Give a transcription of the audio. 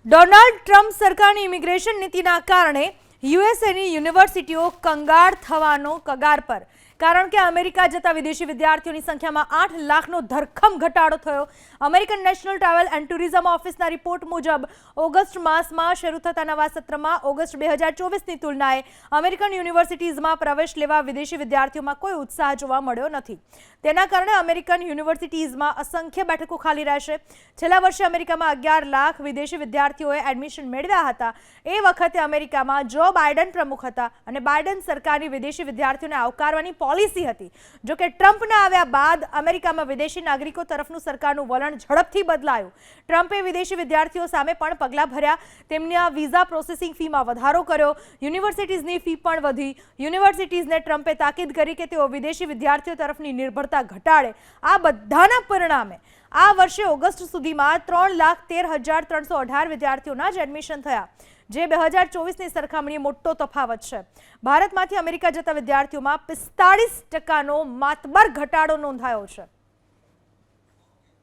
Donald Trump સરકારની immigration નીતિના કારણે યુએસએની યુનિવર્સિટીઓ કંગાળ થવાનો કગાર પર, કારણ કે અમેરિકા જતા વિદેશી વિદ્યાર્થીઓની સંખ્યામાં 8 લાખનો ધરખમ ઘટાડો થયો। American national travel and tourism ઓફિસના રિપોર્ટ મુજબ ઓગસ્ટ માસમાં શરૂ થતા નવા સત્રમાં ઓગસ્ટ 2024ની તુલનાએ અમેરિકન યુનિવર્સિટીઝમાં પ્રવેશ લેવા વિદેશી વિદ્યાર્થીઓમાં કોઈ ઉત્સાહ જોવા મળ્યો નથી। તેના કારણે અમેરિકન યુનિવર્સિટીઝમાં અસંખ્ય બેઠકો ખાલી રહેશે। છેલ્લા વર્ષે અમેરિકામાં 11 લાખ વિદેશી વિદ્યાર્થીઓએ એડમિશન મેળવ્યા હતા। એ વખતે અમેરિકામાં જો બાઇડન પ્રમુખ હતા અને બાઇડન સરકારની વિદેશી વિદ્યાર્થીઓને આવકારવાની પોલિસી હતી। જો કે ટ્રમ્પના આવ્યા બાદ અમેરિકામાં વિદેશી નાગરિકો તરફનું સરકારનું વલણ ઝડપથી બદલાયું। ટ્રમ્પે વિદેશી વિદ્યાર્થીઓ સામે પણ પગલાં ભર્યા, તેમના વિઝા પ્રોસેસિંગ ફીમાં વધારો કર્યો, યુનિવર્સિટીઝની ફી પણ વધી। યુનિવર્સિટીઝને ટ્રમ્પે તાકીદ કરી કે તેઓ વિદેશી વિદ્યાર્થીઓ તરફની નિર્ભરતા ઘટાડે। આ બધાના પરિણામે આ વર્ષે ઓગસ્ટ સુધીમાં 3,13,318 વિદ્યાર્થીઓના જ એડમિશન થયા, જે 2024ની સરખામણીએ મોટો તફાવત છે। ભારતમાંથી અમેરિકા જતા વિદ્યાર્થીઓમાં 45% માતબર ઘટાડો નોંધાયો છે।